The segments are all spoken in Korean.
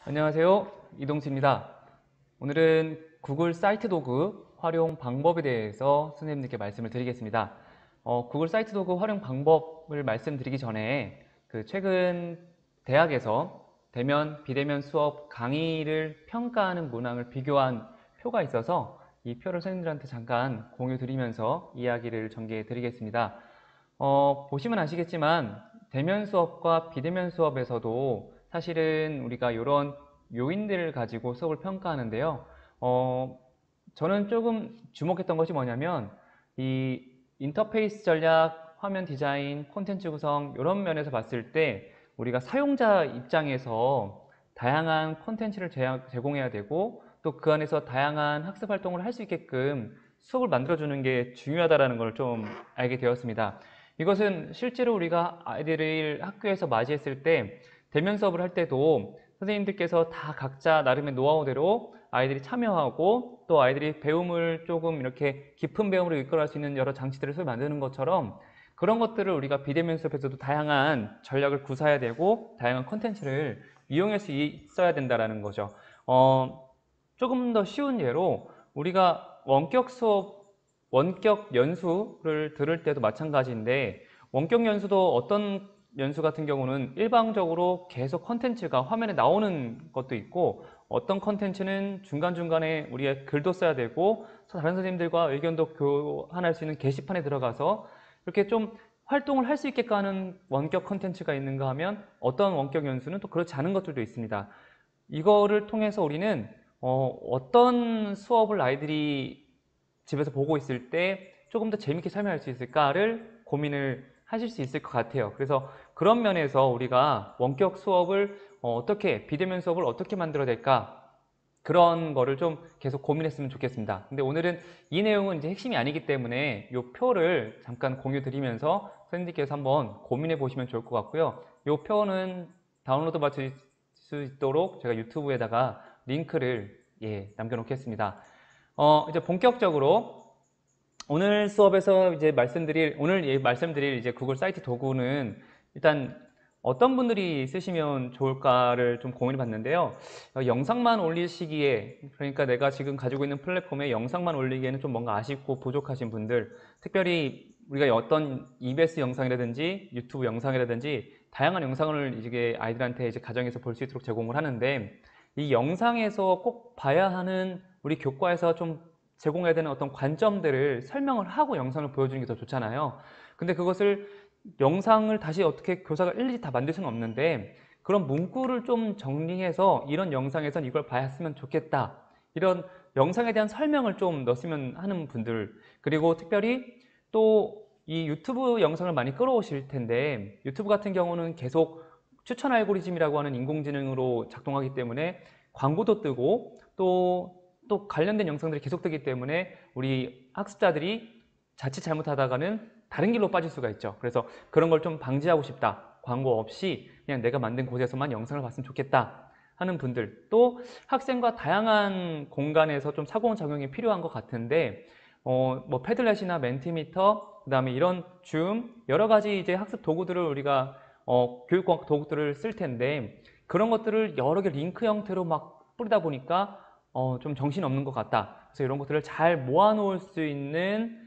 안녕하세요. 이동치입니다. 오늘은 구글 사이트 도구 활용 방법에 대해서 선생님들께 말씀을 드리겠습니다. 구글 사이트 도구 활용 방법을 말씀드리기 전에 최근 대학에서 대면, 비대면 수업 강의를 평가하는 문항을 비교한 표가 있어서 이 표를 선생님들한테 잠깐 공유 드리면서 이야기를 전개해 드리겠습니다. 보시면 아시겠지만 대면 수업과 비대면 수업에서도 사실은 우리가 이런 요인들을 가지고 수업을 평가하는데요. 저는 조금 주목했던 것이 뭐냐면 이 인터페이스 전략, 화면 디자인, 콘텐츠 구성 이런 면에서 봤을 때 우리가 사용자 입장에서 다양한 콘텐츠를 제공해야 되고 또 그 안에서 다양한 학습 활동을 할 수 있게끔 수업을 만들어주는 게 중요하다는 걸 좀 알게 되었습니다. 이것은 실제로 우리가 아이들을 학교에서 맞이했을 때 대면 수업을 할 때도 선생님들께서 다 각자 나름의 노하우대로 아이들이 참여하고 또 아이들이 배움을 조금 이렇게 깊은 배움으로 이끌어갈 수 있는 여러 장치들을 만드는 것처럼 그런 것들을 우리가 비대면 수업에서도 다양한 전략을 구사해야 되고 다양한 콘텐츠를 이용할 수 있어야 된다는 거죠. 조금 더 쉬운 예로 우리가 원격 수업, 원격 연수를 들을 때도 마찬가지인데 원격 연수도 어떤 연수 같은 경우는 일방적으로 계속 컨텐츠가 화면에 나오는 것도 있고 어떤 컨텐츠는 중간중간에 우리가 글도 써야 되고 다른 선생님들과 의견도 교환할 수 있는 게시판에 들어가서 이렇게 좀 활동을 할 수 있게끔 하는 원격 컨텐츠가 있는가 하면 어떤 원격 연수는 또 그렇지 않은 것들도 있습니다. 이거를 통해서 우리는 어떤 수업을 아이들이 집에서 보고 있을 때 조금 더 재밌게 설명할 수 있을까를 고민을 하실 수 있을 것 같아요. 그래서 그런 면에서 우리가 원격 수업을 어떻게, 비대면 수업을 어떻게 만들어야 될까? 그런 거를 좀 계속 고민했으면 좋겠습니다. 근데 오늘은 이 내용은 이제 핵심이 아니기 때문에 이 표를 잠깐 공유 드리면서 선생님께서 한번 고민해 보시면 좋을 것 같고요. 이 표는 다운로드 받을 수 있도록 제가 유튜브에다가 링크를 남겨놓겠습니다. 이제 본격적으로 오늘 수업에서 이제 말씀드릴 이제 구글 사이트 도구는 일단 어떤 분들이 쓰시면 좋을까를 좀 고민해 봤는데요. 영상만 올리시기에, 그러니까 내가 지금 가지고 있는 플랫폼에 영상만 올리기에는 좀 뭔가 아쉽고 부족하신 분들, 특별히 우리가 어떤 EBS 영상이라든지 유튜브 영상이라든지 다양한 영상을 이제 아이들한테 이제 가정에서 볼 수 있도록 제공을 하는데 이 영상에서 꼭 봐야 하는 우리 교과에서 좀 제공해야 되는 어떤 관점들을 설명을 하고 영상을 보여주는 게 더 좋잖아요. 근데 그것을 영상을 다시 어떻게 교사가 일일이 다 만들 수는 없는데 그런 문구를 좀 정리해서 이런 영상에선 이걸 봐야 했으면 좋겠다. 이런 영상에 대한 설명을 좀 넣었으면 하는 분들, 그리고 특별히 또 이 유튜브 영상을 많이 끌어오실 텐데 유튜브 같은 경우는 계속 추천 알고리즘이라고 하는 인공지능으로 작동하기 때문에 광고도 뜨고 또 관련된 영상들이 계속 뜨기 때문에 우리 학습자들이 자칫 잘못하다가는 다른 길로 빠질 수가 있죠. 그래서 그런 걸 좀 방지하고 싶다. 광고 없이 그냥 내가 만든 곳에서만 영상을 봤으면 좋겠다 하는 분들, 또 학생과 다양한 공간에서 좀 상호작용이 필요한 것 같은데 뭐 패들렛이나 멘티미터, 그 다음에 이런 줌 여러 가지 이제 학습 도구들을 우리가 교육과학 도구들을 쓸 텐데 그런 것들을 여러 개 링크 형태로 막 뿌리다 보니까 좀 정신없는 것 같다. 그래서 이런 것들을 잘 모아놓을 수 있는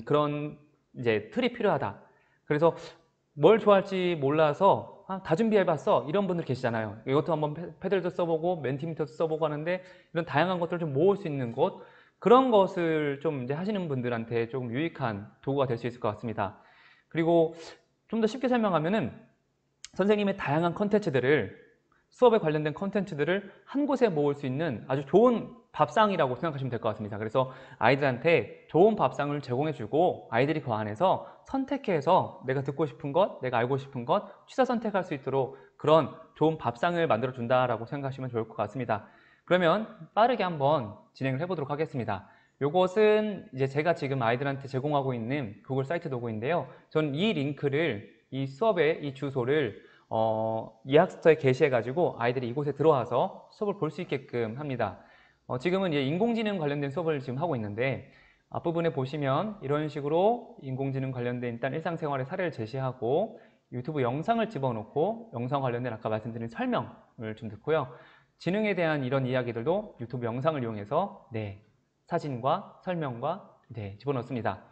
그런 이제 틀이 필요하다. 그래서 뭘 좋아할지 몰라서 다 준비해봤어 이런 분들 계시잖아요. 이것도 한번 패들도 써보고 멘티미터도 써보고 하는데 이런 다양한 것들을 좀 모을 수 있는 곳, 그런 것을 좀 이제 하시는 분들한테 조금 유익한 도구가 될 수 있을 것 같습니다. 그리고 좀 더 쉽게 설명하면은 선생님의 다양한 컨텐츠들을, 수업에 관련된 컨텐츠들을 한 곳에 모을 수 있는 아주 좋은 밥상이라고 생각하시면 될 것 같습니다. 그래서 아이들한테 좋은 밥상을 제공해주고 아이들이 그 안에서 선택해서 내가 듣고 싶은 것, 내가 알고 싶은 것 취사 선택할 수 있도록 그런 좋은 밥상을 만들어 준다라고 생각하시면 좋을 것 같습니다. 그러면 빠르게 한번 진행을 해보도록 하겠습니다. 요것은 이제 제가 지금 아이들한테 제공하고 있는 구글 사이트 도구인데요. 저는 이 링크를, 이 수업의 이 주소를 이 학습터에 게시해가지고 아이들이 이곳에 들어와서 수업을 볼 수 있게끔 합니다. 지금은 이제 인공지능 관련된 수업을 지금 하고 있는데 앞부분에 보시면 이런 식으로 인공지능 관련된 일단 일상생활의 사례를 제시하고 유튜브 영상을 집어넣고 영상 관련된 아까 말씀드린 설명을 좀 듣고요. 지능에 대한 이런 이야기들도 유튜브 영상을 이용해서 네, 사진과 설명과 네, 집어넣습니다.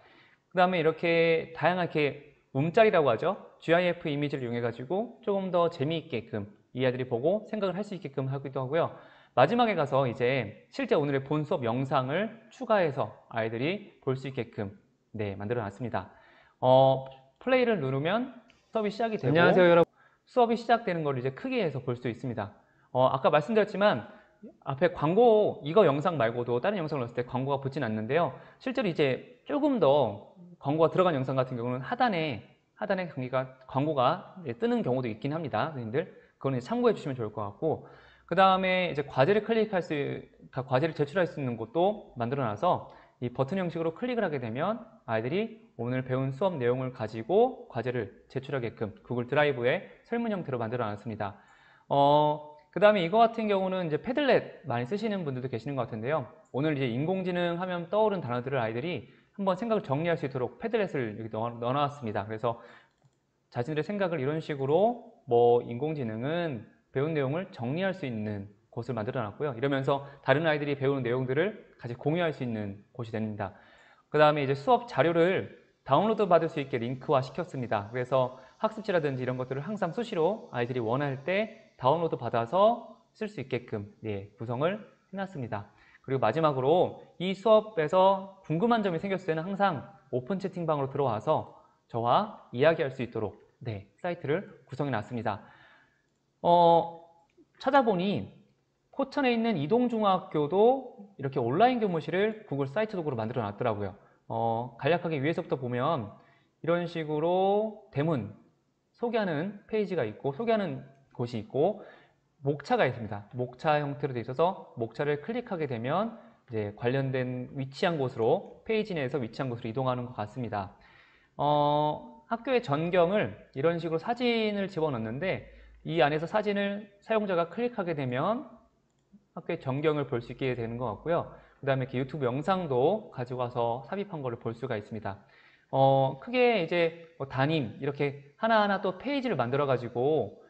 그 다음에 이렇게 다양하게 움짤이라고 하죠. GIF 이미지를 이용해 가지고 조금 더 재미있게끔 이 아이들이 보고 생각을 할 수 있게끔 하기도 하고요. 마지막에 가서 이제 실제 오늘의 본 수업 영상을 추가해서 아이들이 볼 수 있게끔 네, 만들어 놨습니다. 플레이를 누르면 수업이 시작이 되고 안녕하세요, 여러분. 수업이 시작되는 걸 이제 크게 해서 볼 수 있습니다. 아까 말씀드렸지만 앞에 광고 이거 영상 말고도 다른 영상을 넣었을 때 광고가 붙진 않는데요. 실제로 이제 조금 더 광고가 들어간 영상 같은 경우는 하단에 광고가 뜨는 경우도 있긴 합니다. 선생님들 그거는 참고해 주시면 좋을 것 같고, 그 다음에 이제 과제를 과제를 제출할 수 있는 곳도 만들어놔서 이 버튼 형식으로 클릭을 하게 되면 아이들이 오늘 배운 수업 내용을 가지고 과제를 제출하게끔 구글 드라이브에 설문 형태로 만들어 놨습니다. 그 다음에 이거 같은 경우는 이제 패들렛 많이 쓰시는 분들도 계시는 것 같은데요. 오늘 이제 인공지능 하면 떠오른 단어들을 아이들이 한번 생각을 정리할 수 있도록 패들렛을 여기 넣어놨습니다. 그래서 자신들의 생각을 이런 식으로 인공지능은 배운 내용을 정리할 수 있는 곳을 만들어 놨고요. 이러면서 다른 아이들이 배우는 내용들을 같이 공유할 수 있는 곳이 됩니다. 그 다음에 이제 수업 자료를 다운로드 받을 수 있게 링크화 시켰습니다. 그래서 학습지라든지 이런 것들을 항상 수시로 아이들이 원할 때 다운로드 받아서 쓸 수 있게끔 구성을 해놨습니다. 그리고 마지막으로 이 수업에서 궁금한 점이 생겼을 때는 항상 오픈 채팅방으로 들어와서 저와 이야기할 수 있도록 사이트를 구성해 놨습니다. 찾아보니 포천에 있는 이동중학교도 이렇게 온라인 교무실을 구글 사이트 도구로 만들어 놨더라고요. 간략하게 위에서부터 보면 이런 식으로 대문 소개하는 페이지가 있고 소개하는 곳이 있고 목차가 있습니다. 목차 형태로 되어 있어서 목차를 클릭하게 되면 이제 관련된 위치한 곳으로 페이지 내에서 위치한 곳으로 이동하는 것 같습니다. 학교의 전경을 이런 식으로 사진을 집어넣는데 이 안에서 사진을 사용자가 클릭하게 되면 학교의 전경을 볼 수 있게 되는 것 같고요. 그 다음에 이렇게 유튜브 영상도 가지고 와서 삽입한 거를 볼 수가 있습니다. 크게 이제 담임 이렇게 하나하나 또 페이지를 만들어 가지고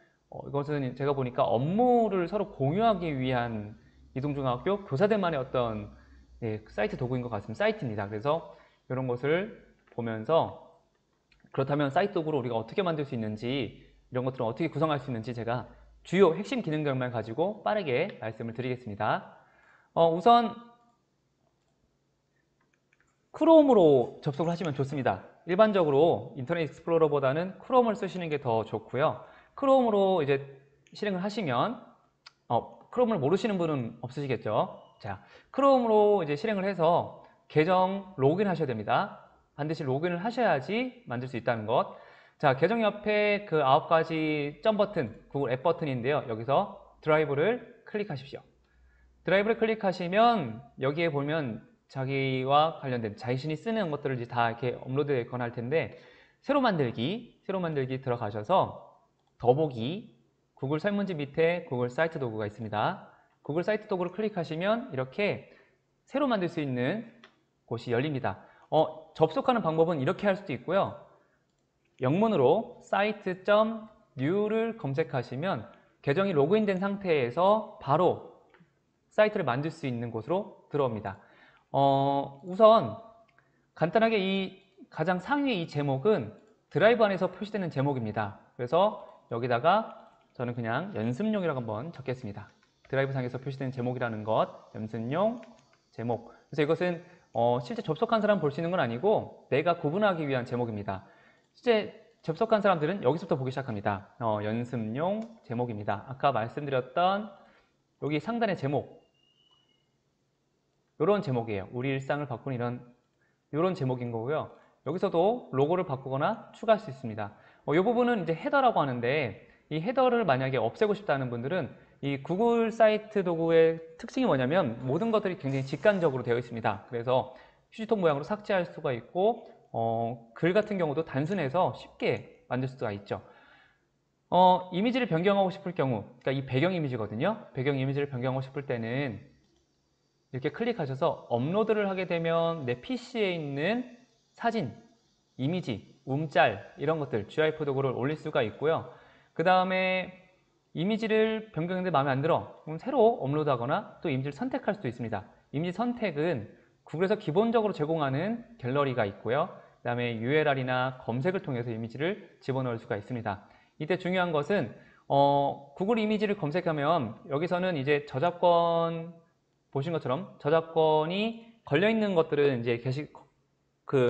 이것은 제가 보니까 업무를 서로 공유하기 위한 이동중학교 교사들만의 어떤 사이트 도구인 것 같습니다. 사이트입니다. 그래서 이런 것을 보면서 그렇다면 사이트 도구로 우리가 어떻게 만들 수 있는지 이런 것들을 어떻게 구성할 수 있는지 제가 주요 핵심 기능들만 가지고 빠르게 말씀을 드리겠습니다. 우선 크롬으로 접속을 하시면 좋습니다. 일반적으로 인터넷 익스플로러보다는 크롬을 쓰시는 게 더 좋고요. 크롬으로 이제 실행을 하시면 크롬을 모르시는 분은 없으시겠죠. 자, 크롬으로 이제 실행을 해서 계정 로그인 하셔야 됩니다. 반드시 로그인을 하셔야지 만들 수 있다는 것. 자, 계정 옆에 그 9가지 점 버튼, 구글 앱 버튼인데요. 여기서 드라이브를 클릭하십시오. 드라이브를 클릭하시면 여기에 보면 자기와 관련된 자신이 쓰는 것들을 이제 다 이렇게 업로드 되거나 할 텐데 새로 만들기 들어가셔서 더보기 구글 설문지 밑에 구글 사이트 도구가 있습니다. 구글 사이트 도구를 클릭하시면 이렇게 새로 만들 수 있는 곳이 열립니다. 접속하는 방법은 이렇게 할 수도 있고요. 영문으로 site.new를 검색하시면 계정이 로그인된 상태에서 바로 사이트를 만들 수 있는 곳으로 들어옵니다. 우선 간단하게 이 가장 상위의 이 제목은 드라이브 안에서 표시되는 제목입니다. 그래서 여기다가 저는 그냥 연습용이라고 한번 적겠습니다. 드라이브 상에서 표시되는 제목이라는 것, 연습용 제목. 그래서 이것은 실제 접속한 사람 볼 수 있는 건 아니고 내가 구분하기 위한 제목입니다. 실제 접속한 사람들은 여기서부터 보기 시작합니다. 연습용 제목입니다. 아까 말씀드렸던 여기 상단의 제목, 이런 제목이에요. 우리 일상을 바꾸는 이런 제목인 거고요. 여기서도 로고를 바꾸거나 추가할 수 있습니다. 이 부분은 이제 헤더라고 하는데 이 헤더를 만약에 없애고 싶다는 분들은 이 구글 사이트 도구의 특징이 뭐냐면 모든 것들이 굉장히 직관적으로 되어 있습니다. 그래서 휴지통 모양으로 삭제할 수가 있고 글 같은 경우도 단순해서 쉽게 만들 수가 있죠. 이미지를 변경하고 싶을 경우, 그러니까 이 배경 이미지거든요. 배경 이미지를 변경하고 싶을 때는 이렇게 클릭하셔서 업로드를 하게 되면 내 PC에 있는 사진, 이미지, 움짤 이런 것들 GIF 도구를 올릴 수가 있고요. 그 다음에 이미지를 변경했는데 마음에 안 들어. 그럼 새로 업로드하거나 또 이미지를 선택할 수도 있습니다. 이미지 선택은 구글에서 기본적으로 제공하는 갤러리가 있고요. 그 다음에 URL이나 검색을 통해서 이미지를 집어넣을 수가 있습니다. 이때 중요한 것은 구글 이미지를 검색하면 여기서는 이제 저작권 보신 것처럼 저작권이 걸려있는 것들은 이제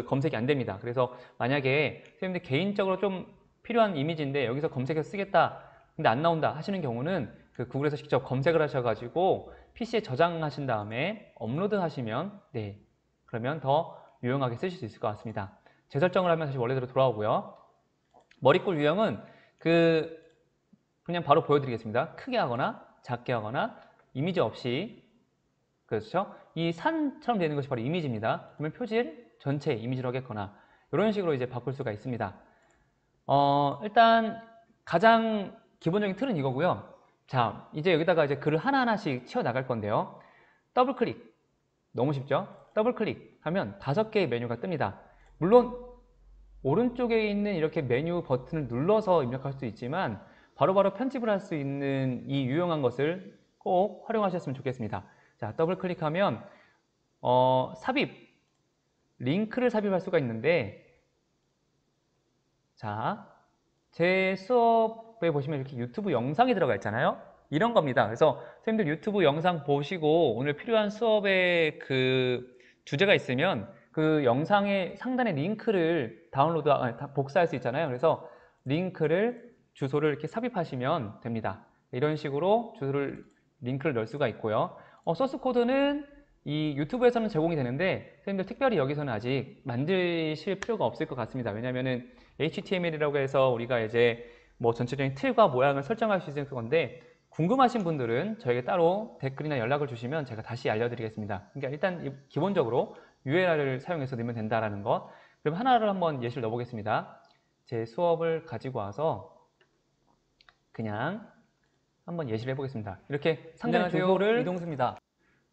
검색이 안 됩니다. 그래서 만약에 선생님들 개인적으로 좀 필요한 이미지인데 여기서 검색해서 쓰겠다 근데 안 나온다 하시는 경우는 그 구글에서 직접 검색을 하셔가지고 PC에 저장하신 다음에 업로드 하시면 그러면 더 유용하게 쓰실 수 있을 것 같습니다. 재설정을 하면 다시 원래대로 돌아오고요. 머리꼴 유형은 그냥 바로 보여드리겠습니다. 크게 하거나 작게 하거나 이미지 없이 그렇죠? 이 산처럼 되는 것이 바로 이미지입니다. 그러면 표지를 전체 이미지로 하겠거나 이런 식으로 이제 바꿀 수가 있습니다. 일단 가장 기본적인 틀은 이거고요. 자, 이제 여기다가 이제 글을 하나하나씩 치워 나갈 건데요. 더블 클릭. 너무 쉽죠? 더블 클릭하면 5개의 메뉴가 뜹니다. 물론 오른쪽에 있는 이렇게 메뉴 버튼을 눌러서 입력할 수 있지만 바로바로 편집을 할 수 있는 이 유용한 것을 꼭 활용하셨으면 좋겠습니다. 자, 더블 클릭하면 삽입, 링크를 삽입할 수가 있는데 자, 제 수업에 보시면 이렇게 유튜브 영상이 들어가 있잖아요. 이런 겁니다. 그래서 선생님들 유튜브 영상 보시고 오늘 필요한 수업의 그 주제가 있으면 그 영상의 상단에 링크를 복사할 수 있잖아요. 그래서 주소를 이렇게 삽입하시면 됩니다. 이런 식으로 링크를 넣을 수가 있고요. 소스 코드는 이 유튜브에서는 제공이 되는데 선생님들 특별히 여기서는 아직 만드실 필요가 없을 것 같습니다. 왜냐면은 HTML이라고 해서 우리가 이제 뭐 전체적인 틀과 모양을 설정할 수 있는 건데 궁금하신 분들은 저에게 따로 댓글이나 연락을 주시면 제가 다시 알려드리겠습니다. 그러니까 일단 기본적으로 URL을 사용해서 넣으면 된다라는 것. 그럼 하나를 한번 예시를 넣어보겠습니다. 제 수업을 가지고 와서 그냥 한번 예시를 해보겠습니다. 이렇게 상단의 주소를 이동수입니다.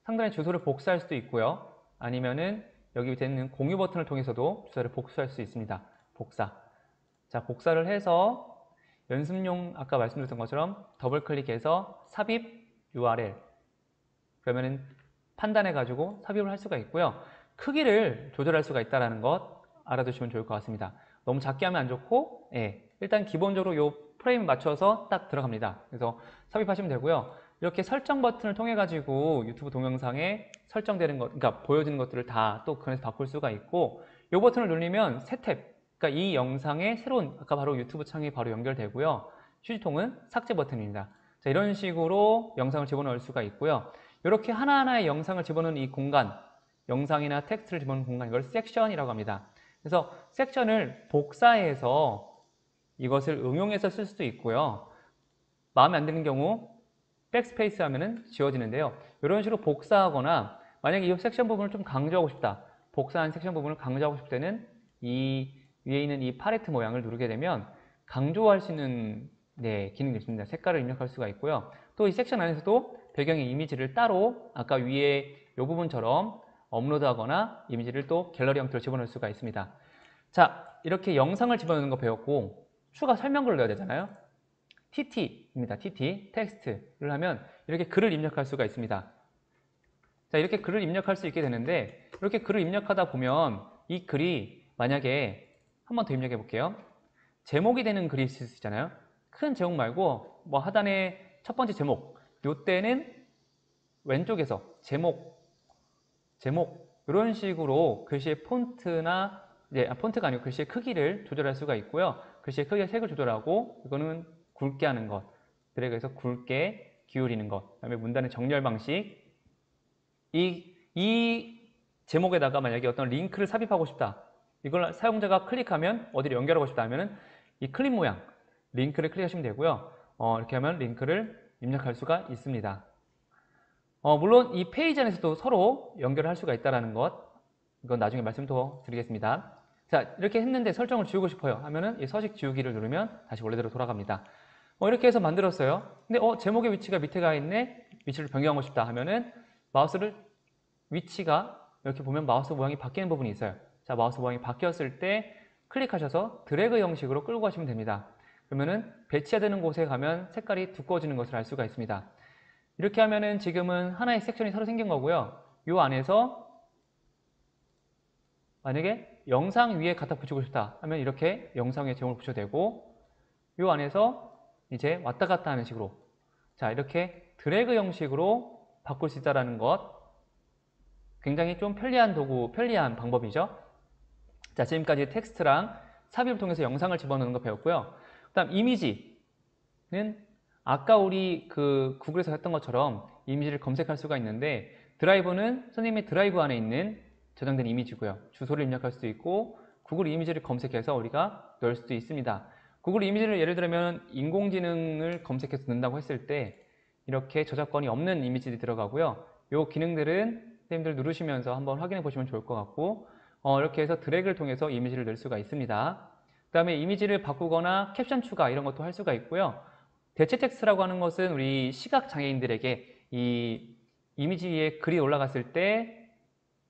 상단의 주소를 복사할 수도 있고요. 아니면은 여기 밑에 있는 공유 버튼을 통해서도 주소를 복사할 수 있습니다. 복사. 자, 복사를 해서 연습용 아까 말씀드렸던 것처럼 더블 클릭해서 삽입 URL 그러면은 판단해 가지고 삽입을 할 수가 있고요. 크기를 조절할 수가 있다는 것 알아두시면 좋을 것 같습니다. 너무 작게 하면 안 좋고 일단 기본적으로 요 프레임 맞춰서 딱 들어갑니다. 그래서 삽입하시면 되고요. 이렇게 설정 버튼을 통해 가지고 유튜브 동영상에 설정되는 것, 그러니까 보여지는 것들을 다 또 그에서 바꿀 수가 있고 이 버튼을 누르면 새 탭, 그러니까 이 영상의 새로운 아까 바로 유튜브 창이 바로 연결되고요. 휴지통은 삭제 버튼입니다. 자, 이런 식으로 영상을 집어넣을 수가 있고요. 이렇게 하나하나의 영상을 집어넣는 이 공간, 영상이나 텍스트를 집어넣는 공간, 이걸 섹션이라고 합니다. 그래서 섹션을 복사해서 이것을 응용해서 쓸 수도 있고요. 마음에 안 드는 경우 백스페이스 하면은 지워지는데요. 이런 식으로 복사하거나 만약에 이 섹션 부분을 좀 강조하고 싶다. 복사한 섹션 부분을 강조하고 싶을 때는 이 위에 있는 이 팔레트 모양을 누르게 되면 강조할 수 있는 기능이 있습니다. 색깔을 입력할 수가 있고요. 또 이 섹션 안에서도 배경의 이미지를 따로 아까 위에 이 부분처럼 업로드하거나 이미지를 또 갤러리 형태로 집어넣을 수가 있습니다. 자, 이렇게 영상을 집어넣는 거 배웠고 추가 설명글을 넣어야 되잖아요. TT입니다. TT, 텍스트를 하면 이렇게 글을 입력할 수가 있습니다. 자, 이렇게 글을 입력할 수 있게 되는데 이렇게 글을 입력하다 보면 이 글이 만약에 한 번 더 입력해 볼게요. 제목이 되는 글이 있을 수 있잖아요. 큰 제목 말고 뭐 하단에 첫 번째 제목, 요때는 왼쪽에서 제목 이런 식으로 글씨의 폰트나 폰트가 아니고 글씨의 크기를 조절할 수가 있고요. 글씨의 크기와 색을 조절하고 이거는 굵게 하는 것, 드래그해서 굵게 기울이는 것, 그다음에 문단의 정렬 방식. 이 제목에다가 만약에 어떤 링크를 삽입하고 싶다. 이걸 사용자가 클릭하면 어디를 연결하고 싶다 하면은 이 클릭 모양, 링크를 클릭하시면 되고요. 이렇게 하면 링크를 입력할 수가 있습니다. 물론 이 페이지 안에서도 서로 연결을 할 수가 있다는 것, 이건 나중에 말씀 더 드리겠습니다. 자, 이렇게 했는데 설정을 지우고 싶어요 하면은 이 서식 지우기를 누르면 다시 원래대로 돌아갑니다. 이렇게 해서 만들었어요. 근데 제목의 위치가 밑에 가 있네. 위치를 변경하고 싶다 하면은 마우스를 위치가 이렇게 보면 마우스 모양이 바뀌는 부분이 있어요. 자, 마우스 모양이 바뀌었을 때 클릭하셔서 드래그 형식으로 끌고 가시면 됩니다. 그러면은 배치해야 되는 곳에 가면 색깔이 두꺼워지는 것을 알 수가 있습니다. 이렇게 하면은 지금은 하나의 섹션이 새로 생긴 거고요. 이 안에서 만약에 영상 위에 갖다 붙이고 싶다 하면 이렇게 영상 위에 제목을 붙여도 되고, 이 안에서 이제 왔다 갔다 하는 식으로, 자, 이렇게 드래그 형식으로 바꿀 수 있다는 것, 굉장히 좀 편리한 도구, 편리한 방법이죠. 자, 지금까지 텍스트랑 삽입을 통해서 영상을 집어넣는 거 배웠고요. 그 다음 이미지는 아까 우리 그 구글에서 했던 것처럼 이미지를 검색할 수가 있는데, 드라이브는 선생님의 드라이브 안에 있는 저장된 이미지고요. 주소를 입력할 수도 있고 구글 이미지를 검색해서 우리가 넣을 수도 있습니다. 구글 이미지를 예를 들면 인공지능을 검색해서 넣는다고 했을 때 이렇게 저작권이 없는 이미지들이 들어가고요. 이 기능들은 선생님들 누르시면서 한번 확인해 보시면 좋을 것 같고, 이렇게 해서 드래그를 통해서 이미지를 넣을 수가 있습니다. 그 다음에 이미지를 바꾸거나 캡션 추가 이런 것도 할 수가 있고요. 대체 텍스트라고 하는 것은 우리 시각 장애인들에게 이 이미지 위에 글이 올라갔을 때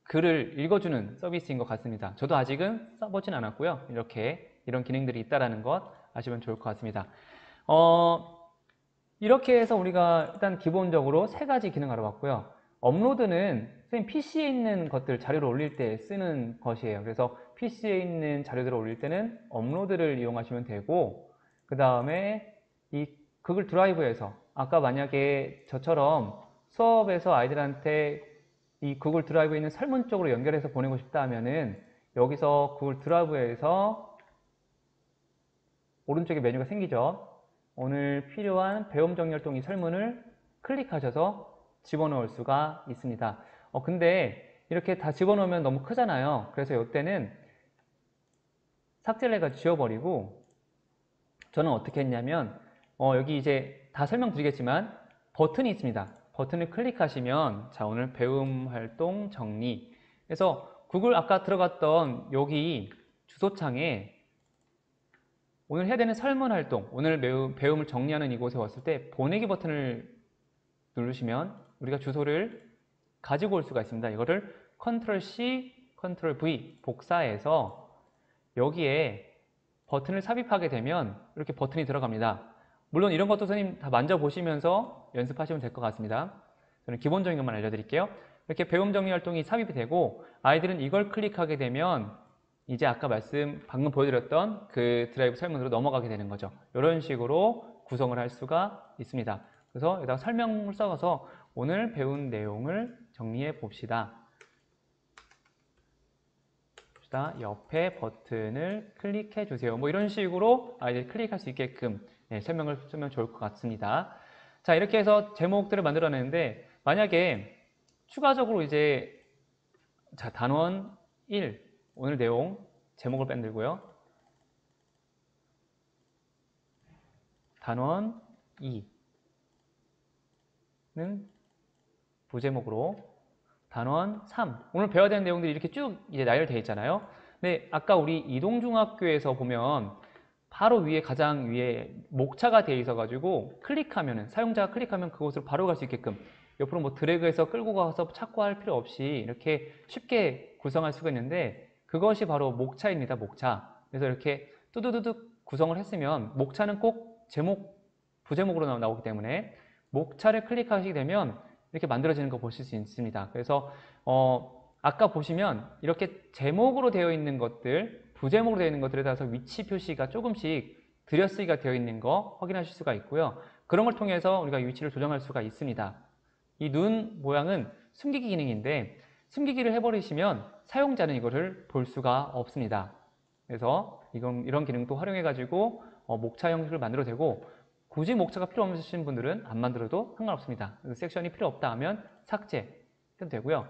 글을 읽어주는 서비스인 것 같습니다. 저도 아직은 써보진 않았고요. 이런 기능들이 있다는 것 아시면 좋을 것 같습니다. 이렇게 해서 우리가 일단 기본적으로 세 가지 기능 알아봤고요. 업로드는 선생님 PC에 있는 것들 자료를 올릴 때 쓰는 것이에요. 그래서 PC에 있는 자료들을 올릴 때는 업로드를 이용하시면 되고, 그 다음에 이 구글 드라이브에서 아까 만약에 저처럼 수업에서 아이들한테 이 구글 드라이브에 있는 설문 쪽으로 연결해서 보내고 싶다 하면은 여기서 구글 드라이브에서 오른쪽에 메뉴가 생기죠. 오늘 필요한 배움 정리 활동 이 설문을 클릭하셔서 집어넣을 수가 있습니다. 근데 이렇게 다 집어넣으면 너무 크잖아요. 그래서 이때는 삭제를 해가지고 지워버리고, 저는 어떻게 했냐면 여기 이제 다 설명드리겠지만 버튼이 있습니다. 버튼을 클릭하시면, 자, 오늘 배움 활동 정리. 그래서 구글 아까 들어갔던 여기 주소창에 오늘 해야 되는 설문 활동, 오늘 배움을 정리하는 이곳에 왔을 때 보내기 버튼을 누르시면 우리가 주소를 가지고 올 수가 있습니다. 이거를 컨트롤 C, 컨트롤 V 복사해서 여기에 버튼을 삽입하게 되면 이렇게 버튼이 들어갑니다. 물론 이런 것도 선생님 다 만져보시면서 연습하시면 될 것 같습니다. 저는 기본적인 것만 알려드릴게요. 이렇게 배움 정리 활동이 삽입이 되고, 아이들은 이걸 클릭하게 되면 이제 아까 방금 보여드렸던 그 드라이브 설문으로 넘어가게 되는 거죠. 이런 식으로 구성을 할 수가 있습니다. 그래서 여기다가 설명을 써서 오늘 배운 내용을 정리해 봅시다. 옆에 버튼을 클릭해 주세요. 뭐 이런 식으로 아이들이 클릭할 수 있게끔 설명을 쓰면 좋을 것 같습니다. 자, 이렇게 해서 제목들을 만들어내는데, 만약에 추가적으로 이제 자, 단원 1 오늘 내용 제목을 만들고요. 단원 2는 부제목으로, 단원 3 오늘 배워야 되는 내용들이 이렇게 쭉 이제 나열되어 있잖아요. 근데 아까 우리 이동중학교에서 보면 바로 위에 가장 위에 목차가 되어 있어 가지고 클릭하면은, 사용자가 클릭하면 그곳으로 바로 갈 수 있게끔 옆으로 뭐 드래그해서 끌고 가서 찾고 할 필요 없이 이렇게 쉽게 구성할 수가 있는데, 그것이 바로 목차입니다. 목차. 그래서 이렇게 뚜두두둑 구성을 했으면, 목차는 꼭 제목, 부제목으로 나오기 때문에 목차를 클릭하시게 되면 이렇게 만들어지는 거 보실 수 있습니다. 그래서 아까 보시면 이렇게 제목으로 되어 있는 것들, 부제목으로 되어 있는 것들에 따라서 위치 표시가 조금씩 들여쓰기가 되어 있는 거 확인하실 수가 있고요. 그런 걸 통해서 우리가 위치를 조정할 수가 있습니다. 이 눈 모양은 숨기기 기능인데, 숨기기를 해버리시면 사용자는 이거를 볼 수가 없습니다. 그래서 이런 기능도 활용해 가지고 목차 형식을 만들어도 되고, 굳이 목차가 필요 없으신 분들은 안 만들어도 상관없습니다. 섹션이 필요 없다 하면 삭제해도 되고요.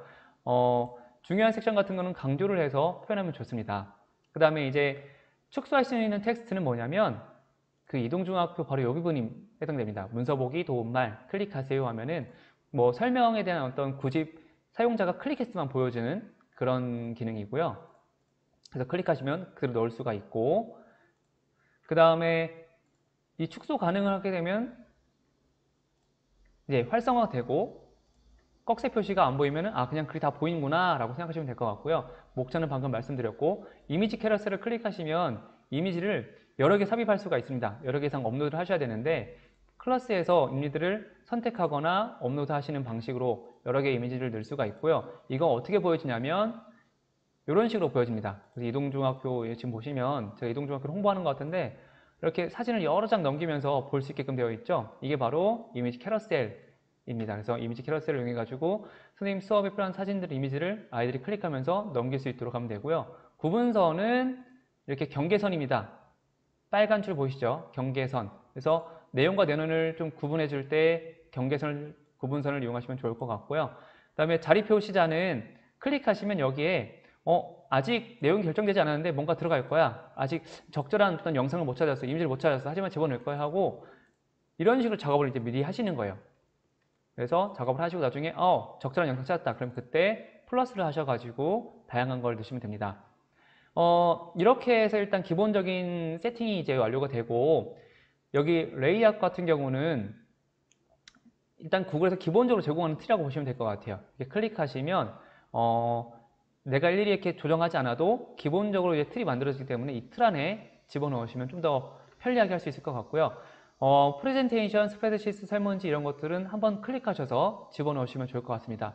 중요한 섹션 같은 거는 강조를 해서 표현하면 좋습니다. 그 다음에 이제 축소할 수 있는 텍스트는 뭐냐면, 그 이동중학교 바로 여기 부분이 해당됩니다. 문서 보기 도움말 클릭하세요 하면은 뭐 설명에 대한 어떤 굳이 사용자가 클릭했으면 보여주는 그런 기능이고요. 그래서 클릭하시면 그대로 넣을 수가 있고, 그 다음에 이 축소 가능을 하게 되면 이제 활성화되고 꺽쇠 표시가 안 보이면은 그냥 글이 다 보이는구나 라고 생각하시면 될 것 같고요. 목차는 방금 말씀드렸고, 이미지 캐러셀을 클릭하시면 이미지를 여러 개 삽입할 수가 있습니다. 여러 개 이상 업로드를 하셔야 되는데 클래스에서 이미지를 선택하거나 업로드 하시는 방식으로 여러 개의 이미지를 넣을 수가 있고요. 이거 어떻게 보여지냐면 이런 식으로 보여집니다. 그래서 이동중학교 지금 보시면 제가 이동중학교를 홍보하는 것 같은데 이렇게 사진을 여러 장 넘기면서 볼 수 있게끔 되어 있죠. 이게 바로 이미지 캐러셀입니다. 그래서 이미지 캐러셀을 이용해 가지고 선생님 수업에 필요한 사진들 이미지를 아이들이 클릭하면서 넘길 수 있도록 하면 되고요. 구분선은 이렇게 경계선입니다. 빨간 줄 보이시죠? 경계선. 그래서 내용과 내용을 좀 구분해 줄 때 경계선을, 구분선을 이용하시면 좋을 것 같고요. 그 다음에 자리표 시자는 클릭하시면 여기에 아직 내용이 결정되지 않았는데 뭔가 들어갈 거야. 아직 적절한 어떤 영상을 못 찾았어. 이미지를 못 찾았어. 하지만 집어넣을 거야 하고 이런 식으로 작업을 이제 미리 하시는 거예요. 그래서 작업을 하시고 나중에 적절한 영상 찾았다. 그럼 그때 플러스를 하셔가지고 다양한 걸 넣으시면 됩니다. 이렇게 해서 일단 기본적인 세팅이 이제 완료가 되고 여기 레이아웃 같은 경우는 일단 구글에서 기본적으로 제공하는 툴이라고 보시면 될 것 같아요. 이렇게 클릭하시면 내가 일일이 이렇게 조정하지 않아도 기본적으로 이제 틀이 만들어지기 때문에 이 틀 안에 집어넣으시면 좀 더 편리하게 할 수 있을 것 같고요. 프레젠테이션, 스프레드시트, 설문지 이런 것들은 한번 클릭하셔서 집어넣으시면 좋을 것 같습니다.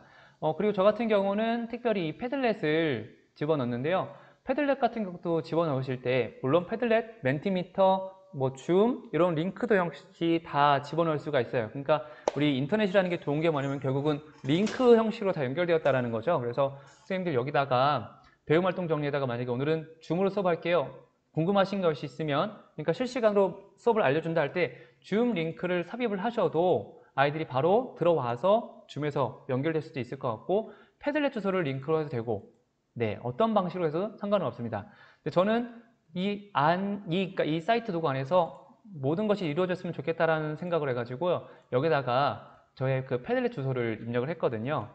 그리고 저 같은 경우는 특별히 이 패들렛을 집어넣는데요. 패들렛 같은 것도 집어넣으실 때 물론 패들렛, 멘티미터, 뭐 줌 이런 링크도 역시 다 집어넣을 수가 있어요. 그러니까 우리 인터넷이라는 게 좋은 게 뭐냐면 결국은 링크 형식으로 다 연결되었다라는 거죠. 그래서 선생님들 여기다가 배움 활동 정리에다가 만약에 오늘은 줌으로 수업할게요. 궁금하신 것이 있으면 그러니까 실시간으로 수업을 알려준다 할 때 줌 링크를 삽입을 하셔도 아이들이 바로 들어와서 줌에서 연결될 수도 있을 것 같고 패들렛 주소를 링크로 해도 되고 네 어떤 방식으로 해서 상관은 없습니다. 근데 저는 그러니까 이 사이트 도구 안에서 모든 것이 이루어졌으면 좋겠다라는 생각을 해가지고요. 여기다가 저의 그 패들렛 주소를 입력을 했거든요.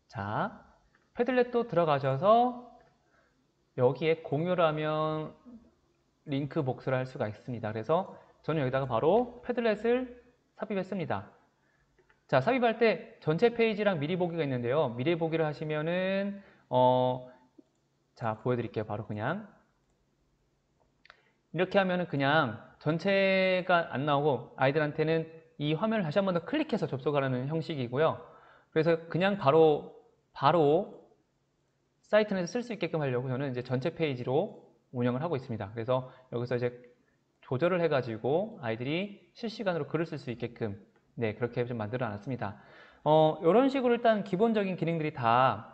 자, 패들렛도 들어가셔서 여기에 공유를 하면 링크 복사를 할 수가 있습니다. 그래서 저는 여기다가 바로 패들렛을 삽입했습니다. 자, 삽입할 때 전체 페이지랑 미리 보기가 있는데요. 미리 보기를 하시면은 자, 보여드릴게요. 바로 그냥 이렇게 하면은 그냥 전체가 안 나오고 아이들한테는 이 화면을 다시 한 번 더 클릭해서 접속하라는 형식이고요. 그래서 그냥 바로 사이트 내에서 쓸 수 있게끔 하려고 저는 이제 전체 페이지로 운영을 하고 있습니다. 그래서 여기서 이제 조절을 해가지고 아이들이 실시간으로 글을 쓸 수 있게끔 네 그렇게 좀 만들어 놨습니다. 이런 식으로 일단 기본적인 기능들이 다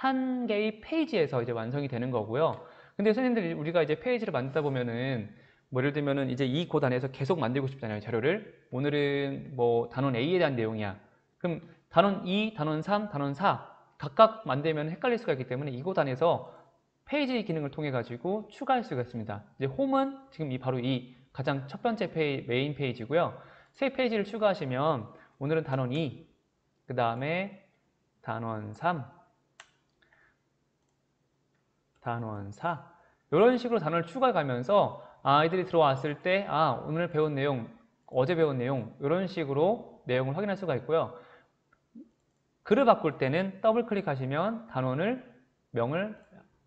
한 개의 페이지에서 이제 완성이 되는 거고요. 근데 선생님들 우리가 이제 페이지를 만들다 보면은 뭐 예를 들면은 이제 이 곳 안에서 계속 만들고 싶잖아요. 자료를. 오늘은 뭐 단원 A에 대한 내용이야. 그럼 단원 2, 단원 3, 단원 4 각각 만들면 헷갈릴 수가 있기 때문에 이곳 안에서 페이지 기능을 통해 가지고 추가할 수가 있습니다. 이제 홈은 지금 바로 이 가장 첫 번째 메인 페이지고요. 새 페이지를 추가하시면 오늘은 단원 2, 그 다음에 단원 3, 단원 4 이런 식으로 단원을 추가해 가면서 아이들이 들어왔을 때 오늘 배운 내용, 어제 배운 내용 이런 식으로 내용을 확인할 수가 있고요. 글을 바꿀 때는 더블 클릭하시면 단원을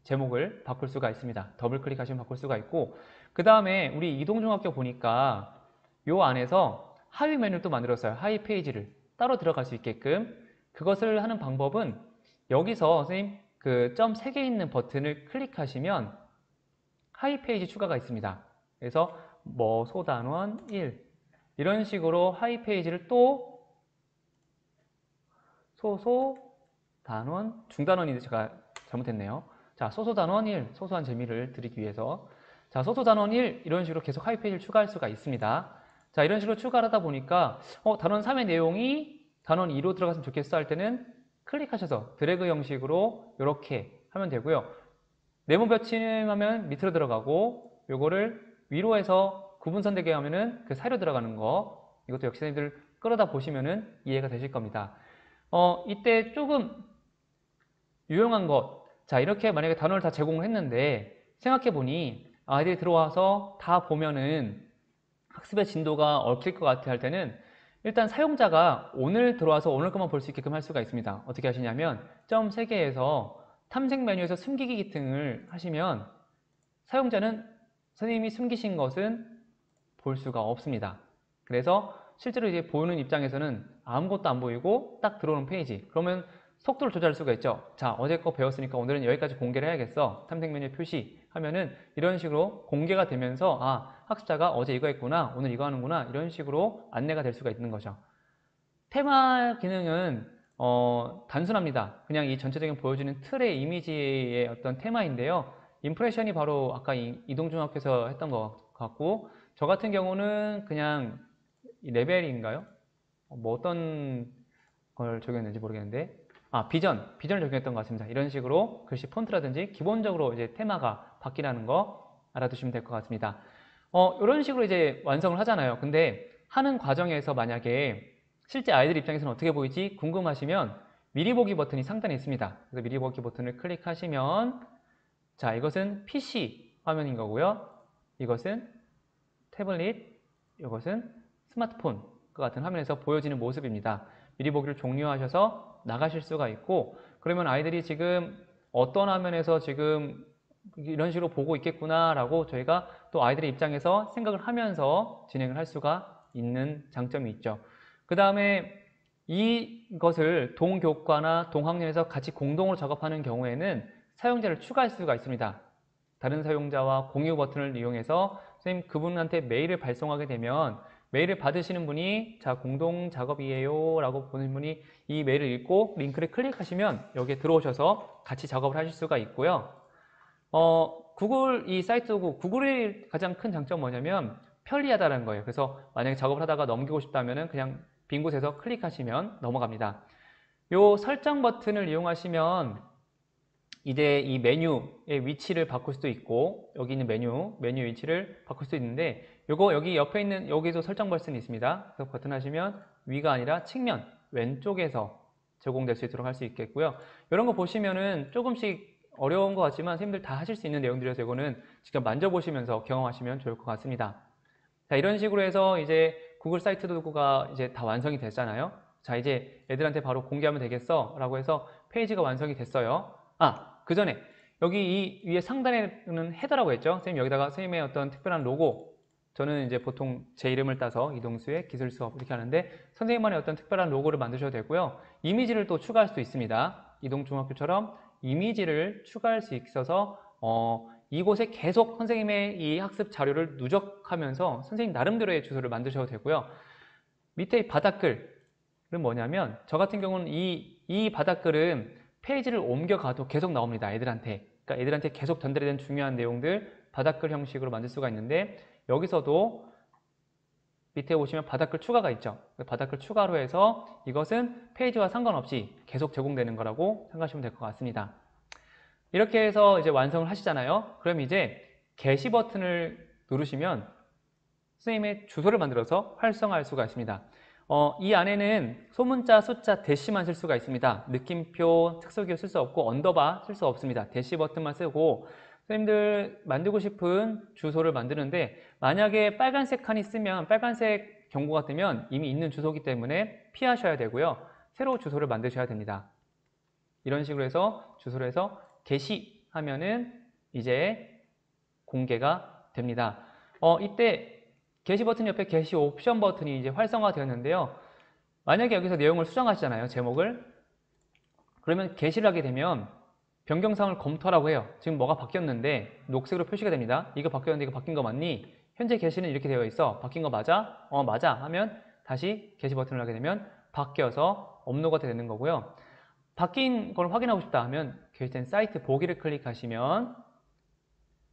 제목을 바꿀 수가 있습니다. 더블 클릭하시면 바꿀 수가 있고 그 다음에 우리 이동중학교 보니까 요 안에서 하위 메뉴를 또 만들었어요. 하위 페이지를 따로 들어갈 수 있게끔 그것을 하는 방법은 여기서 선생님 그 점 3개 있는 버튼을 클릭하시면 하위 페이지 추가가 있습니다. 그래서 뭐 소단원 1 이런 식으로 하위 페이지를 또 소소단원 중단원인데 제가 잘못했네요. 자, 소소단원 1 소소한 재미를 드리기 위해서 자, 소소단원 1 이런 식으로 계속 하위 페이지를 추가할 수가 있습니다. 자, 이런 식으로 추가를 하다 보니까 단원 3의 내용이 단원 2로 들어갔으면 좋겠어 할 때는 클릭하셔서 드래그 형식으로 이렇게 하면 되고요. 네모 벼침하면 밑으로 들어가고 요거를 위로 해서 구분선 되게 하면은 그 사이로 들어가는 거 이것도 역시 선생님들 끌어다 보시면은 이해가 되실 겁니다. 이때 조금 유용한 것. 자, 이렇게 만약에 단어를 다 제공을 했는데 생각해보니 아이들이 들어와서 다 보면은 학습의 진도가 얽힐 것 같아 할 때는 일단 사용자가 오늘 들어와서 오늘 것만 볼 수 있게끔 할 수가 있습니다. 어떻게 하시냐면 점 3개에서 탐색 메뉴에서 숨기기 기능을 하시면 사용자는 선생님이 숨기신 것은 볼 수가 없습니다. 그래서 실제로 이제 보는 입장에서는 아무것도 안 보이고 딱 들어오는 페이지. 그러면 속도를 조절할 수가 있죠. 자, 어제 거 배웠으니까 오늘은 여기까지 공개를 해야겠어. 탐색 메뉴 표시 하면은 이런 식으로 공개가 되면서 아, 학습자가 어제 이거 했구나, 오늘 이거 하는구나, 이런 식으로 안내가 될 수가 있는 거죠. 테마 기능은 단순합니다. 그냥 이 전체적인 보여주는 틀의 이미지의 어떤 테마인데요. 임프레션이 바로 아까 이동중학교에서 했던 것 같고, 저 같은 경우는 그냥 레벨인가요? 뭐 어떤 걸 적용했는지 모르겠는데, 비전을 적용했던 것 같습니다. 이런 식으로 글씨 폰트라든지 기본적으로 이제 테마가 바뀌라는 거 알아두시면 될 것 같습니다. 이런 식으로 이제 완성을 하잖아요. 근데 하는 과정에서 만약에 실제 아이들 입장에서는 어떻게 보이지 궁금하시면 미리 보기 버튼이 상단에 있습니다. 그래서 미리 보기 버튼을 클릭하시면 자, 이것은 PC 화면인 거고요. 이것은 태블릿, 이것은 스마트폰 같은 화면에서 보여지는 모습입니다. 미리 보기를 종료하셔서 나가실 수가 있고, 그러면 아이들이 지금 어떤 화면에서 지금 이런 식으로 보고 있겠구나 라고 저희가 또 아이들의 입장에서 생각을 하면서 진행을 할 수가 있는 장점이 있죠. 그 다음에 이것을 동교과나 동학년에서 같이 공동으로 작업하는 경우에는 사용자를 추가할 수가 있습니다. 다른 사용자와 공유 버튼을 이용해서 선생님 그분한테 메일을 발송하게 되면 메일을 받으시는 분이 자, 공동 작업이에요 라고 보는 분이 이 메일을 읽고 링크를 클릭하시면 여기에 들어오셔서 같이 작업을 하실 수가 있고요. 구글 이 사이트 구글의 가장 큰 장점은 뭐냐면 편리하다는 거예요. 그래서 만약에 작업을 하다가 넘기고 싶다면 그냥 빈 곳에서 클릭하시면 넘어갑니다. 요 설정 버튼을 이용하시면 이제 이 메뉴의 위치를 바꿀 수도 있고, 여기 있는 메뉴 위치를 바꿀 수도 있는데, 요거 여기 옆에 있는 여기도 설정 버튼이 있습니다. 그래서 버튼 하시면 위가 아니라 측면 왼쪽에서 제공될 수 있도록 할 수 있겠고요. 이런 거 보시면은 조금씩 어려운 것 같지만 선생님들 다 하실 수 있는 내용들이라서 이거는 직접 만져보시면서 경험하시면 좋을 것 같습니다. 자, 이런 식으로 해서 이제 구글 사이트 도구가 이제 다 완성이 됐잖아요. 자, 이제 애들한테 바로 공개하면 되겠어 라고 해서 페이지가 완성이 됐어요. 그 전에 여기 이 위에 상단에는 헤더라고 했죠. 선생님 여기다가 선생님의 어떤 특별한 로고, 저는 이제 보통 제 이름을 따서 이동수의 기술 수업 이렇게 하는데 선생님만의 어떤 특별한 로고를 만드셔도 되고요. 이미지를 또 추가할 수 있습니다. 이동중학교처럼 이미지를 추가할 수 있어서 이곳에 계속 선생님의 이 학습 자료를 누적하면서 선생님 나름대로의 주소를 만드셔도 되고요. 밑에 바닥글은 뭐냐면 저 같은 경우는 이 바닥글은 페이지를 옮겨가도 계속 나옵니다. 애들한테. 그러니까 애들한테 계속 전달되는 중요한 내용들 바닥글 형식으로 만들 수가 있는데 여기서도 밑에 보시면 바닥글 추가가 있죠. 바닥글 추가로 해서 이것은 페이지와 상관없이 계속 제공되는 거라고 생각하시면 될 것 같습니다. 이렇게 해서 이제 완성을 하시잖아요. 그럼 이제 게시 버튼을 누르시면 선생님의 주소를 만들어서 활성화할 수가 있습니다. 이 안에는 소문자, 숫자, 대시만 쓸 수가 있습니다. 느낌표, 특수기호 쓸 수 없고 언더바 쓸 수 없습니다. 대시 버튼만 쓰고 선생님들 만들고 싶은 주소를 만드는데 만약에 빨간색 칸이 쓰면 빨간색 경고가 뜨면 이미 있는 주소이기 때문에 피하셔야 되고요. 새로 주소를 만드셔야 됩니다. 이런 식으로 해서 주소를 해서 게시하면은 이제 공개가 됩니다. 이때 게시 버튼 옆에 게시 옵션 버튼이 이제 활성화되었는데요. 만약에 여기서 내용을 수정하시잖아요. 제목을. 그러면 게시를 하게 되면 변경사항을 검토하라고 해요. 지금 뭐가 바뀌었는데 녹색으로 표시가 됩니다. 이거 바뀌었는데 이거 바뀐 거 맞니? 현재 게시는 이렇게 되어 있어. 바뀐 거 맞아? 맞아 하면 다시 게시 버튼을 하게 되면 바뀌어서 업로드가 되는 거고요. 바뀐 걸 확인하고 싶다 하면 게시된 사이트 보기를 클릭하시면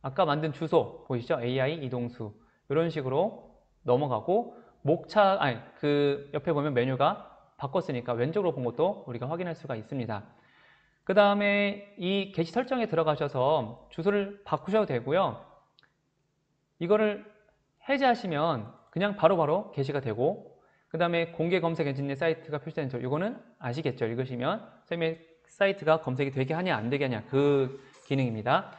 아까 만든 주소 보이시죠? AI 이동수 이런 식으로 넘어가고 그 옆에 보면 메뉴가 바꿨으니까 왼쪽으로 본 것도 우리가 확인할 수가 있습니다. 그 다음에 이 게시 설정에 들어가셔서 주소를 바꾸셔도 되고요. 이거를 해제하시면 그냥 바로바로 게시가 되고 그 다음에 공개 검색 엔진의 사이트가 표시되는 저 이거는 아시겠죠? 읽으시면 선생님의 사이트가 검색이 되게 하냐 안 되게 하냐 그 기능입니다.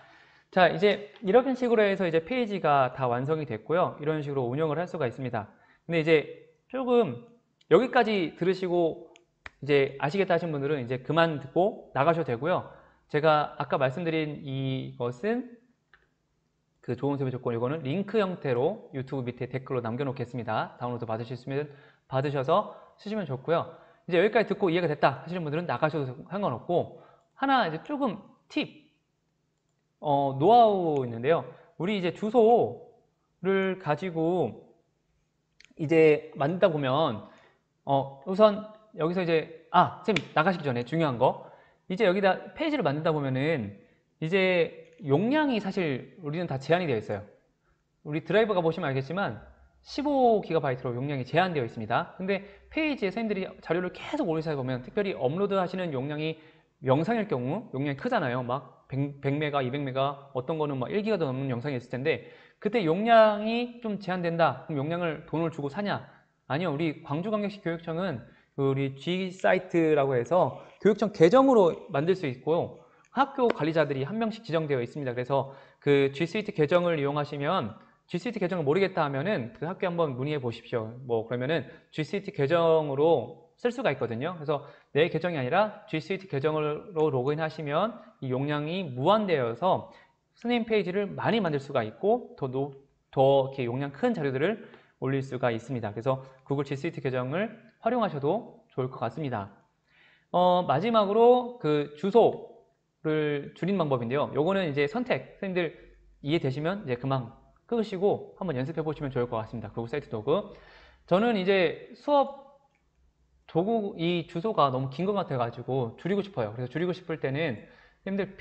자, 이제 이런 식으로 해서 이제 페이지가 다 완성이 됐고요. 이런 식으로 운영을 할 수가 있습니다. 근데 이제 조금 여기까지 들으시고 이제 아시겠다 하신 분들은 이제 그만 듣고 나가셔도 되고요. 제가 아까 말씀드린 이것은 그 좋은 수업의 조건, 이거는 링크 형태로 유튜브 밑에 댓글로 남겨놓겠습니다. 다운로드 받으셔서 쓰시면 좋고요. 이제 여기까지 듣고 이해가 됐다 하시는 분들은 나가셔도 상관없고, 하나 이제 조금 팁, 노하우 있는데요. 우리 이제 주소를 가지고 이제 만들다 보면, 우선 여기서 이제, 선생님 나가시기 전에 중요한 거. 이제 여기다 페이지를 만들다 보면은 이제 용량이 사실 우리는 다 제한이 되어 있어요. 우리 드라이브 가보시면 알겠지만 15GB로 용량이 제한되어 있습니다. 근데 페이지에 선생님들이 자료를 계속 올리다 보면, 특별히 업로드 하시는 용량이 영상일 경우 용량이 크잖아요. 막 100메가, 200메가, 어떤 거는 막 1기가도 넘는 영상이 있을 텐데, 그때 용량이 좀 제한된다. 그럼 용량을 돈을 주고 사냐? 아니요. 우리 광주광역시 교육청은 우리 G사이트라고 해서 교육청 계정으로 만들 수 있고요. 학교 관리자들이 한 명씩 지정되어 있습니다. 그래서 그 G스위트 계정을 이용하시면, G스위트 계정을 모르겠다 하면은 그 학교에 한번 문의해 보십시오. 뭐 그러면은 G스위트 계정으로 쓸 수가 있거든요. 그래서 내 계정이 아니라 G스위트 계정으로 로그인 하시면 이 용량이 무한되어서 선생님 페이지를 많이 만들 수가 있고, 더 이렇게 용량 큰 자료들을 올릴 수가 있습니다. 그래서 구글 G스위트 계정을 활용하셔도 좋을 것 같습니다. 마지막으로 그 주소를 줄이는 방법인데요. 요거는 이제 선택, 선생님들 이해되시면 이제 그만 끄시고 한번 연습해 보시면 좋을 것 같습니다. 구글 사이트 도구. 저는 이제 수업 도구 이 주소가 너무 긴 것 같아가지고 줄이고 싶어요. 그래서 줄이고 싶을 때는 선생님들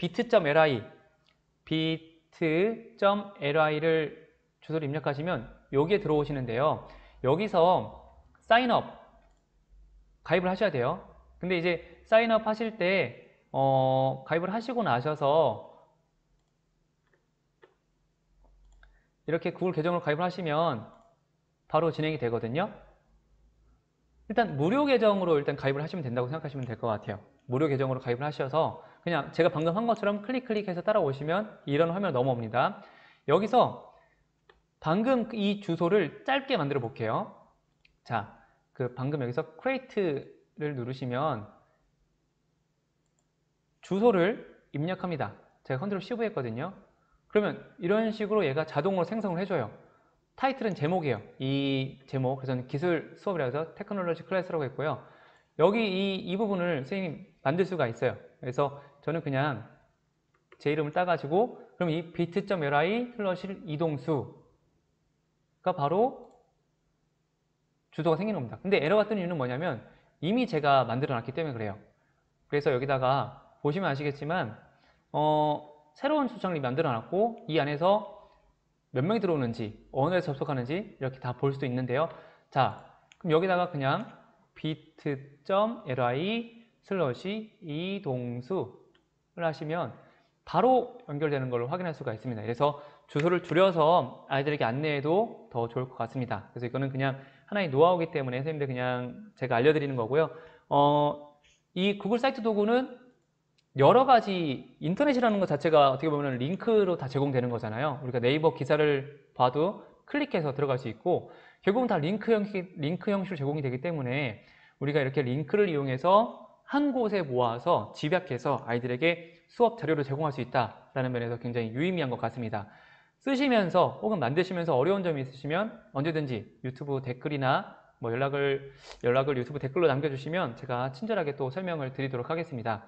bit.li를 주소를 입력하시면 여기에 들어오시는데요. 여기서 사인업 가입을 하셔야 돼요. 근데 이제 사인업 하실 때 가입을 하시고 나셔서 이렇게 구글 계정으로 가입을 하시면 바로 진행이 되거든요. 일단 무료 계정으로 일단 가입을 하시면 된다고 생각하시면 될 것 같아요. 무료 계정으로 가입을 하셔서 그냥 제가 방금 한 것처럼 클릭해서 따라오시면 이런 화면 넘어옵니다. 여기서 방금 이 주소를 짧게 만들어 볼게요. 자, 그 방금 여기서 create를 누르시면 주소를 입력합니다. 제가 컨트롤 C 했거든요. 그러면 이런 식으로 얘가 자동으로 생성을 해줘요. 타이틀은 제목이에요. 이 제목, 그래서 기술 수업이라 해서 테크놀로지 클래스라고 했고요. 여기 이 부분을 선생님이 만들 수가 있어요. 그래서 저는 그냥 제 이름을 따가지고, 그럼 이 bit.li 이동수가 바로 주소가 생기는 겁니다. 근데 에러가 뜨는 이유는 뭐냐면 이미 제가 만들어 놨기 때문에 그래요. 그래서 여기다가 보시면 아시겠지만 새로운 주소창을 만들어 놨고, 이 안에서 몇 명이 들어오는지, 어느 데서 접속하는지 이렇게 다 볼 수도 있는데요. 자, 그럼 여기다가 그냥 bit.li 이동수를 하시면 바로 연결되는 걸 확인할 수가 있습니다. 그래서 주소를 줄여서 아이들에게 안내해도 더 좋을 것 같습니다. 그래서 이거는 그냥 하나의 노하우이기 때문에 선생님들 그냥 제가 알려드리는 거고요. 이 구글 사이트 도구는 여러 가지, 인터넷이라는 것 자체가 어떻게 보면 링크로 다 제공되는 거잖아요. 우리가 네이버 기사를 봐도 클릭해서 들어갈 수 있고, 결국은 다 링크 형식으로 제공이 되기 때문에 우리가 이렇게 링크를 이용해서 한 곳에 모아서 집약해서 아이들에게 수업 자료를 제공할 수 있다는 면에서 굉장히 유의미한 것 같습니다. 쓰시면서 혹은 만드시면서 어려운 점이 있으시면 언제든지 유튜브 댓글이나 뭐 연락을 유튜브 댓글로 남겨주시면 제가 친절하게 또 설명을 드리도록 하겠습니다.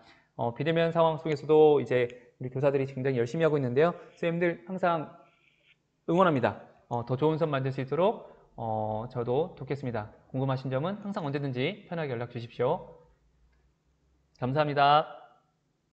비대면 상황 속에서도 이제 우리 교사들이 굉장히 열심히 하고 있는데요. 선생님들 항상 응원합니다. 더 좋은 수업 만들 수 있도록 저도 돕겠습니다. 궁금하신 점은 항상 언제든지 편하게 연락 주십시오. 감사합니다.